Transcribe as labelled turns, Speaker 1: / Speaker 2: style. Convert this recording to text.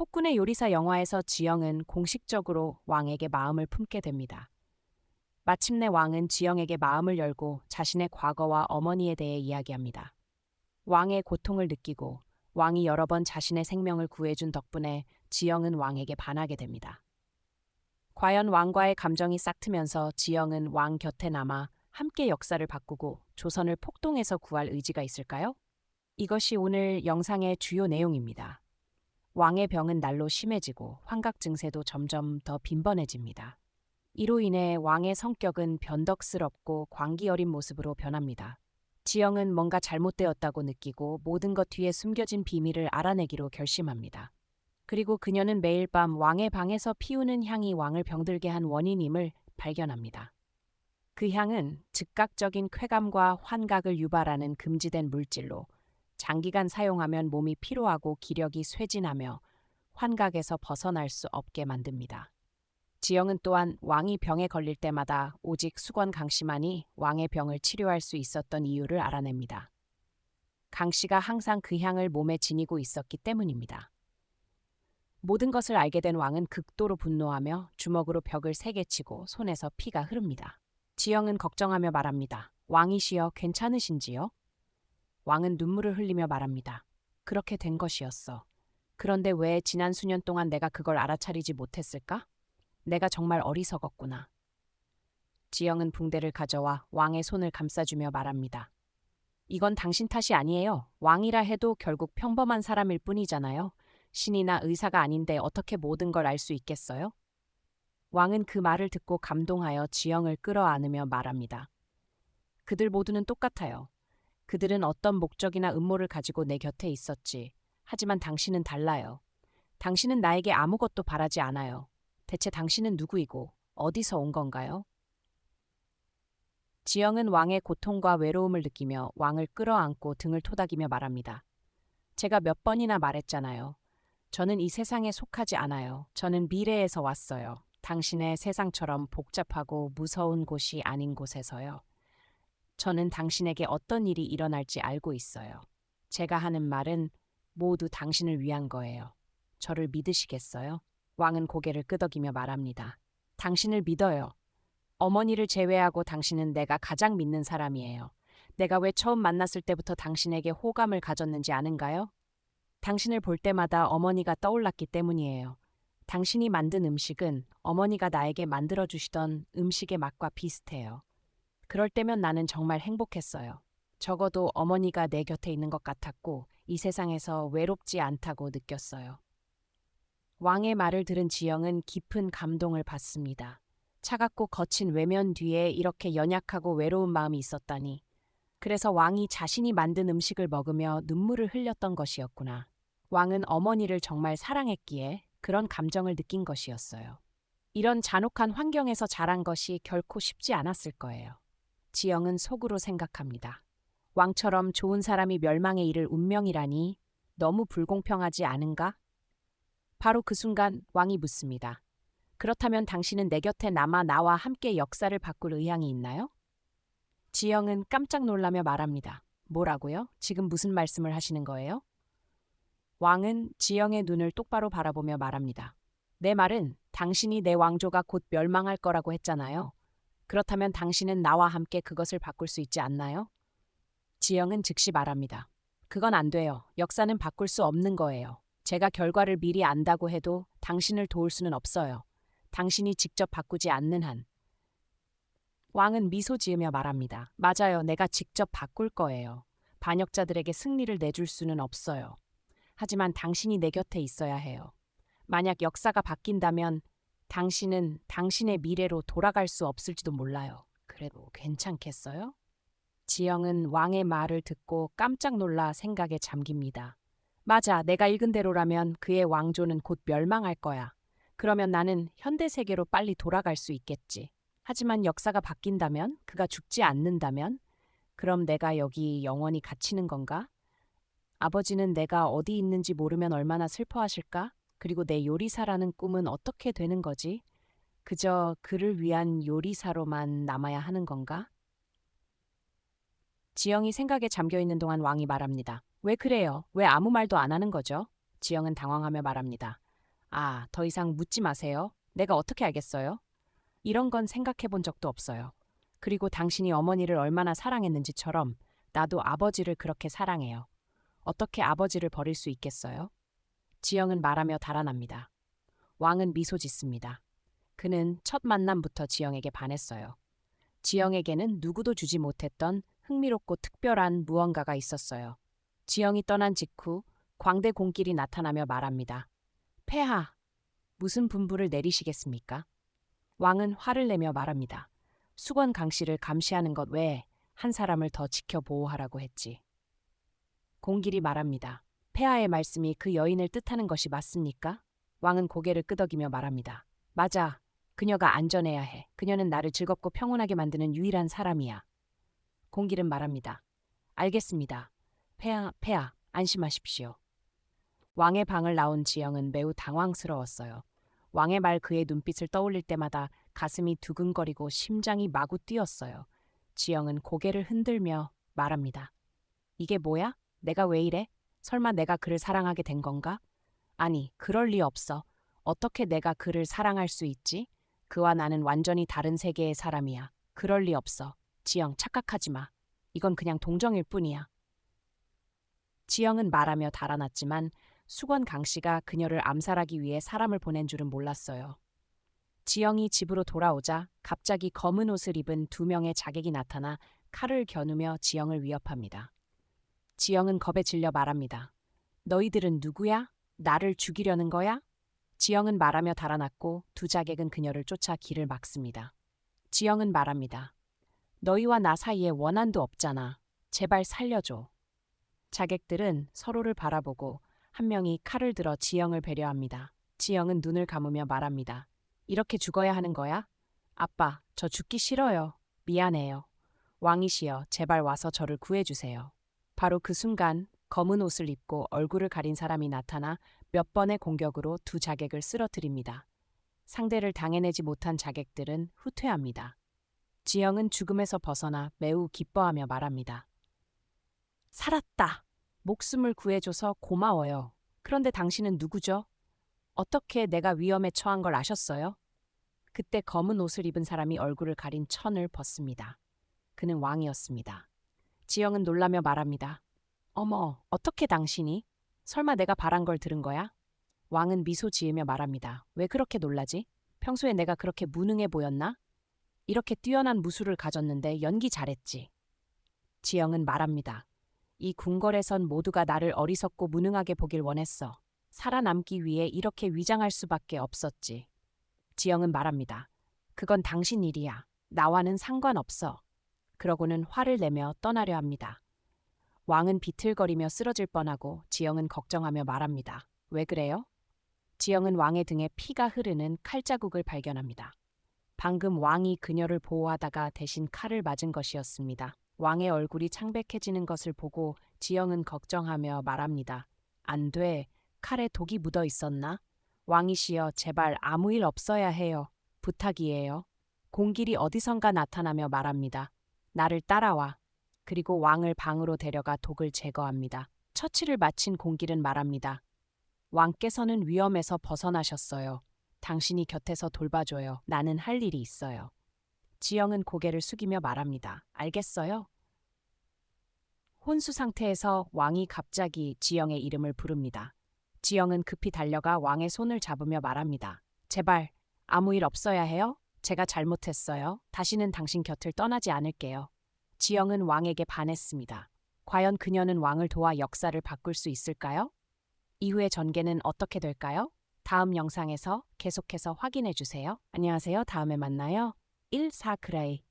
Speaker 1: 폭군의 요리사 영화에서 지영은 공식적으로 왕에게 마음을 품게 됩니다. 마침내 왕은 지영에게 마음을 열고 자신의 과거와 어머니에 대해 이야기합니다. 왕의 고통을 느끼고 왕이 여러 번 자신의 생명을 구해준 덕분에 지영은 왕에게 반하게 됩니다. 과연 왕과의 감정이 싹트면서 지영은 왕 곁에 남아 함께 역사를 바꾸고 조선을 폭동에서 구할 의지가 있을까요? 이것이 오늘 영상의 주요 내용입니다. 왕의 병은 날로 심해지고 환각 증세도 점점 더 빈번해집니다. 이로 인해 왕의 성격은 변덕스럽고 광기 어린 모습으로 변합니다. 지영은 뭔가 잘못되었다고 느끼고 모든 것 뒤에 숨겨진 비밀을 알아내기로 결심합니다. 그리고 그녀는 매일 밤 왕의 방에서 피우는 향이 왕을 병들게 한 원인임을 발견합니다. 그 향은 즉각적인 쾌감과 환각을 유발하는 금지된 물질로 장기간 사용하면 몸이 피로하고 기력이 쇠진하며 환각에서 벗어날 수 없게 만듭니다. 지영은 또한 왕이 병에 걸릴 때마다 오직 수건 강씨만이 왕의 병을 치료할 수 있었던 이유를 알아냅니다. 강씨가 항상 그 향을 몸에 지니고 있었기 때문입니다. 모든 것을 알게 된 왕은 극도로 분노하며 주먹으로 벽을 세게 치고 손에서 피가 흐릅니다. 지영은 걱정하며 말합니다. 왕이시여 괜찮으신지요? 왕은 눈물을 흘리며 말합니다. 그렇게 된 것이었어. 그런데 왜 지난 수년 동안 내가 그걸 알아차리지 못했을까? 내가 정말 어리석었구나. 지영은 붕대를 가져와 왕의 손을 감싸주며 말합니다. 이건 당신 탓이 아니에요. 왕이라 해도 결국 평범한 사람일 뿐이잖아요. 신이나 의사가 아닌데 어떻게 모든 걸 알 수 있겠어요? 왕은 그 말을 듣고 감동하여 지영을 끌어안으며 말합니다. 그들 모두는 똑같아요. 그들은 어떤 목적이나 음모를 가지고 내 곁에 있었지. 하지만 당신은 달라요. 당신은 나에게 아무것도 바라지 않아요. 대체 당신은 누구이고 어디서 온 건가요? 지영은 왕의 고통과 외로움을 느끼며 왕을 끌어안고 등을 토닥이며 말합니다. 제가 몇 번이나 말했잖아요. 저는 이 세상에 속하지 않아요. 저는 미래에서 왔어요. 당신의 세상처럼 복잡하고 무서운 곳이 아닌 곳에서요. 저는 당신에게 어떤 일이 일어날지 알고 있어요. 제가 하는 말은 모두 당신을 위한 거예요. 저를 믿으시겠어요? 왕은 고개를 끄덕이며 말합니다. 당신을 믿어요. 어머니를 제외하고 당신은 내가 가장 믿는 사람이에요. 내가 왜 처음 만났을 때부터 당신에게 호감을 가졌는지 아는가요? 당신을 볼 때마다 어머니가 떠올랐기 때문이에요. 당신이 만든 음식은 어머니가 나에게 만들어주시던 음식의 맛과 비슷해요. 그럴 때면 나는 정말 행복했어요. 적어도 어머니가 내 곁에 있는 것 같았고 이 세상에서 외롭지 않다고 느꼈어요. 왕의 말을 들은 지영은 깊은 감동을 받습니다. 차갑고 거친 외면 뒤에 이렇게 연약하고 외로운 마음이 있었다니. 그래서 왕이 자신이 만든 음식을 먹으며 눈물을 흘렸던 것이었구나. 왕은 어머니를 정말 사랑했기에 그런 감정을 느낀 것이었어요. 이런 잔혹한 환경에서 자란 것이 결코 쉽지 않았을 거예요. 지영은 속으로 생각합니다. 왕처럼 좋은 사람이 멸망에 이를 운명이라니 너무 불공평하지 않은가? 바로 그 순간 왕이 묻습니다. 그렇다면 당신은 내 곁에 남아 나와 함께 역사를 바꿀 의향이 있나요? 지영은 깜짝 놀라며 말합니다. 뭐라고요? 지금 무슨 말씀을 하시는 거예요? 왕은 지영의 눈을 똑바로 바라보며 말합니다. 내 말은 당신이 내 왕조가 곧 멸망할 거라고 했잖아요. 그렇다면 당신은 나와 함께 그것을 바꿀 수 있지 않나요? 지영은 즉시 말합니다. 그건 안 돼요. 역사는 바꿀 수 없는 거예요. 제가 결과를 미리 안다고 해도 당신을 도울 수는 없어요. 당신이 직접 바꾸지 않는 한. 왕은 미소 지으며 말합니다. 맞아요. 내가 직접 바꿀 거예요. 반역자들에게 승리를 내줄 수는 없어요. 하지만 당신이 내 곁에 있어야 해요. 만약 역사가 바뀐다면 당신은 당신의 미래로 돌아갈 수 없을지도 몰라요. 그래도 괜찮겠어요? 지영은 왕의 말을 듣고 깜짝 놀라 생각에 잠깁니다. 맞아, 내가 읽은 대로라면 그의 왕조는 곧 멸망할 거야. 그러면 나는 현대 세계로 빨리 돌아갈 수 있겠지. 하지만 역사가 바뀐다면, 그가 죽지 않는다면, 그럼 내가 여기 영원히 갇히는 건가? 아버지는 내가 어디 있는지 모르면 얼마나 슬퍼하실까? 그리고 내 요리사라는 꿈은 어떻게 되는 거지? 그저 그를 위한 요리사로만 남아야 하는 건가? 지영이 생각에 잠겨 있는 동안 왕이 말합니다. 왜 그래요? 왜 아무 말도 안 하는 거죠? 지영은 당황하며 말합니다. 아, 더 이상 묻지 마세요. 내가 어떻게 알겠어요? 이런 건 생각해 본 적도 없어요. 그리고 당신이 어머니를 얼마나 사랑했는지처럼 나도 아버지를 그렇게 사랑해요. 어떻게 아버지를 버릴 수 있겠어요? 지영은 말하며 달아납니다. 왕은 미소 짓습니다. 그는 첫 만남부터 지영에게 반했어요. 지영에게는 누구도 주지 못했던 흥미롭고 특별한 무언가가 있었어요. 지영이 떠난 직후 광대 공길이 나타나며 말합니다. 폐하, 무슨 분부를 내리시겠습니까? 왕은 화를 내며 말합니다. 수건 강 씨를 감시하는 것 외에 한 사람을 더 지켜보호하라고 했지. 공길이 말합니다. 폐하의 말씀이 그 여인을 뜻하는 것이 맞습니까? 왕은 고개를 끄덕이며 말합니다. 맞아. 그녀가 안전해야 해. 그녀는 나를 즐겁고 평온하게 만드는 유일한 사람이야. 공길은 말합니다. 알겠습니다. 폐하, 안심하십시오. 왕의 방을 나온 지영은 매우 당황스러웠어요. 왕의 말 그의 눈빛을 떠올릴 때마다 가슴이 두근거리고 심장이 마구 뛰었어요. 지영은 고개를 흔들며 말합니다. 이게 뭐야? 내가 왜 이래? 설마 내가 그를 사랑하게 된 건가? 아니, 그럴 리 없어. 어떻게 내가 그를 사랑할 수 있지? 그와 나는 완전히 다른 세계의 사람이야. 그럴 리 없어. 지영, 착각하지 마. 이건 그냥 동정일 뿐이야. 지영은 말하며 달아났지만 수건 강 씨가 그녀를 암살하기 위해 사람을 보낸 줄은 몰랐어요. 지영이 집으로 돌아오자 갑자기 검은 옷을 입은 두 명의 자객이 나타나 칼을 겨누며 지영을 위협합니다. 지영은 겁에 질려 말합니다. 너희들은 누구야? 나를 죽이려는 거야? 지영은 말하며 달아났고 두 자객은 그녀를 쫓아 길을 막습니다. 지영은 말합니다. 너희와 나 사이에 원한도 없잖아. 제발 살려줘. 자객들은 서로를 바라보고 한 명이 칼을 들어 지영을 배려합니다. 지영은 눈을 감으며 말합니다. 이렇게 죽어야 하는 거야? 아빠, 저 죽기 싫어요. 미안해요. 왕이시여, 제발 와서 저를 구해주세요. 바로 그 순간 검은 옷을 입고 얼굴을 가린 사람이 나타나 몇 번의 공격으로 두 자객을 쓰러뜨립니다. 상대를 당해내지 못한 자객들은 후퇴합니다. 지영은 죽음에서 벗어나 매우 기뻐하며 말합니다. 살았다. 목숨을 구해줘서 고마워요. 그런데 당신은 누구죠? 어떻게 내가 위험에 처한 걸 아셨어요? 그때 검은 옷을 입은 사람이 얼굴을 가린 천을 벗습니다. 그는 왕이었습니다. 지영은 놀라며 말합니다. 어머, 어떻게 당신이? 설마 내가 바란 걸 들은 거야? 왕은 미소 지으며 말합니다. 왜 그렇게 놀라지? 평소에 내가 그렇게 무능해 보였나? 이렇게 뛰어난 무술을 가졌는데 연기 잘했지. 지영은 말합니다. 이 궁궐에선 모두가 나를 어리석고 무능하게 보길 원했어. 살아남기 위해 이렇게 위장할 수밖에 없었지. 지영은 말합니다. 그건 당신 일이야. 나와는 상관없어. 그러고는 화를 내며 떠나려 합니다. 왕은 비틀거리며 쓰러질 뻔하고 지영은 걱정하며 말합니다. 왜 그래요? 지영은 왕의 등에 피가 흐르는 칼자국을 발견합니다. 방금 왕이 그녀를 보호하다가 대신 칼을 맞은 것이었습니다. 왕의 얼굴이 창백해지는 것을 보고 지영은 걱정하며 말합니다. 안 돼. 칼에 독이 묻어 있었나? 왕이시여, 제발 아무 일 없어야 해요. 부탁이에요. 공길이 어디선가 나타나며 말합니다. 나를 따라와. 그리고 왕을 방으로 데려가 독을 제거합니다. 처치를 마친 공길은 말합니다. 왕께서는 위험에서 벗어나셨어요. 당신이 곁에서 돌봐줘요. 나는 할 일이 있어요. 지영은 고개를 숙이며 말합니다. 알겠어요? 혼수 상태에서 왕이 갑자기 지영의 이름을 부릅니다. 지영은 급히 달려가 왕의 손을 잡으며 말합니다. 제발 아무 일 없어야 해요? 제가 잘못했어요. 다시는 당신 곁을 떠나지 않을게요. 지영은 왕에게 반했습니다. 과연 그녀는 왕을 도와 역사를 바꿀 수 있을까요? 이후의 전개는 어떻게 될까요? 다음 영상에서 계속해서 확인해 주세요. 안녕하세요. 다음에 만나요. 1, 4 그레이